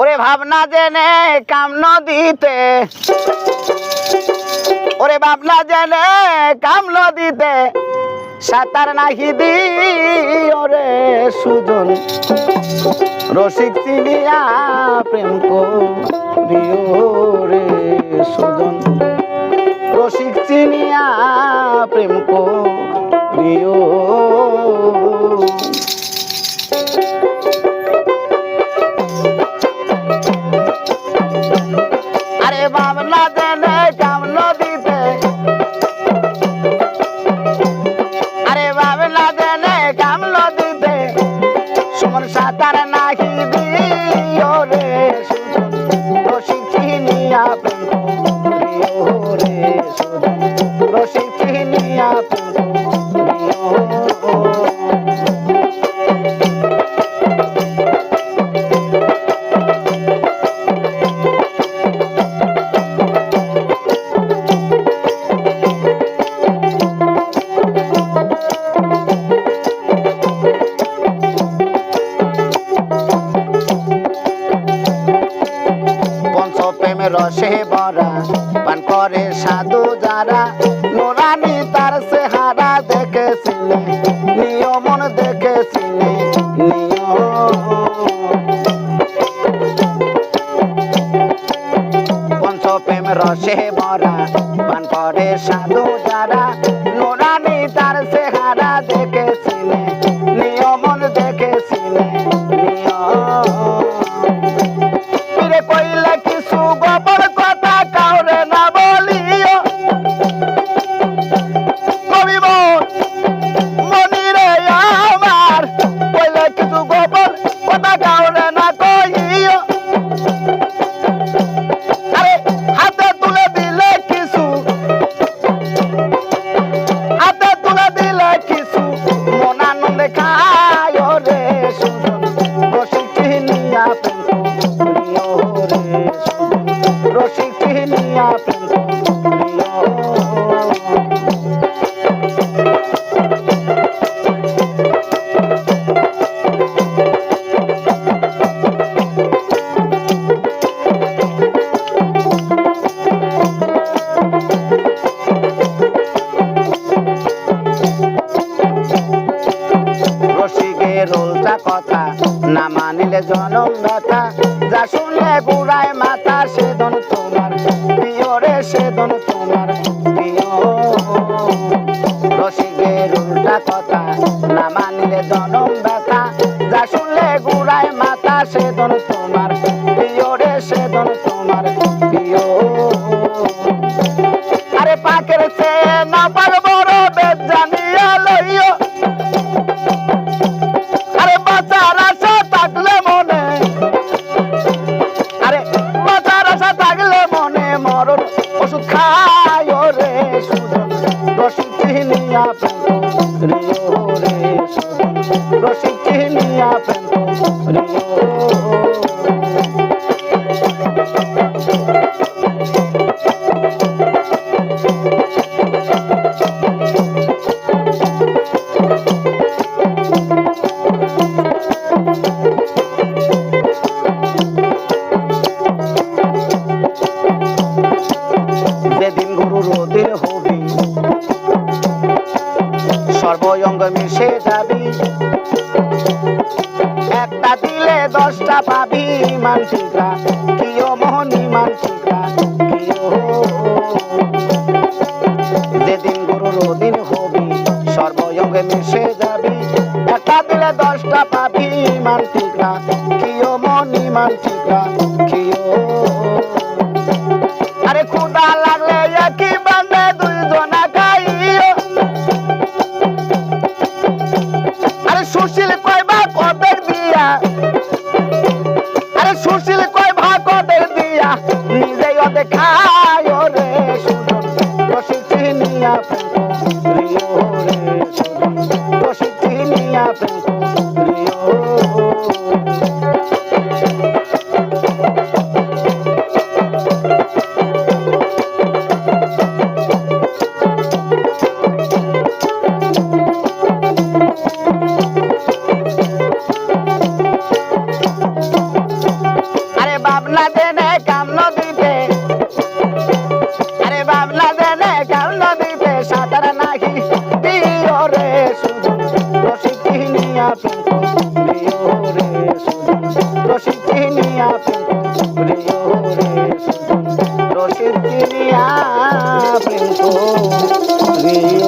ওরে ভাবনা জেনে কাম নদীতে, ওরে ভাবনা জেনে কাম নদীতে সাঁতার নাহি দি ওরে সুজন রসিক চিনিয়া প্রেম করিও রে সুজন রসিক চিনিয়া প্রেম করিও। আরে ভাবনা জেনে কাম নদীতে, আরে ভাবনা জেনে কাম নদীতে সুমন সাঁতার নাহি দিও রে সুজন রসিক চিনিয়া প্রেম করিও রে সুজন রসিক চিনিয়া প্রেম করিও। রসে ভরা পান করে সাধু যারা নোরানি তার চেহারা দেখেছিলে নিয়মন দেখেছিলে পঞ্চপ্রেম রসে ভরা পান করে সাধু যারা নোরানি তার চেহারা দেখেছিলে নিয়মন দেখেছিলে কইলে কিছু গোপন কথা কাউরে না বলিও কবিব মনিরে আমার কইলে কিছু গোপন কথা কাউরে না কইও। আরে হাতে তুলে দিলে কিছু, হাতে তুলে দিলে কিছু মন আনন্দে খায় রে সুজন রসিক চিনিয়া প্রেম করিও রে সুজন রসিক চিনিয়া প্রেম করিও। রসিকের উল্টা কথা না মানিলে জনম ব্যথা, যা শুনলে ঘুরায় মাথা সেদন তোমার প্রিয় রে সেদন তোমার প্রিয়। রসিকের উল্টা কথা না মানিলে জনম ব্যথা, যা শুনলে ঘুরায় মাথা সেদন তোমার প্রিয় রে সেদন তোমার প্রিয়। আরে পাকের চেয়ে না পার বড় বেদ জানিয়া লইও, আরে বাঁচার আশা থাকলে মনে, আরে বাঁচার আশা থাকলে মনে মরণ ওষুধ খায় রে সুজন রসিক চিনিয়া প্রেম করিও রে সুজন রসিক চিনিয়া প্রেম করিও। যেদিন গুরু রোদের হবি সর্বঙ্গ মিশে যাবি, একটা দিলে 10টা পাবি মানসিকরা কিও মোহনী মানসিকরা কিও। যেদিন গুরু রোদিন হবি সর্বঙ্গে মিশে যাবি, একটা দিলে 10টা পাবি মানসিকরা কিও মোহনী মানসিকরা কিও। আরে ক্ষুধা লাগলে একই বান্ধে দুইজনা খাইও, আরে সুশীল কয় ভাগ ওদের দিয়া, আরে সুশীল কয় ভাগ ওদের দিয়া নিজেই ওদের খায় রে সুজন রসিক চিনিয়া প্রেম করিও রে সুজন রসিক চিনিয়া প্রেম করিও। প্রেম করিও রে সুজন রসিক চিনিয়া প্রেম করিও রে সুজন রসিক চিনিয়া প্রেম করিও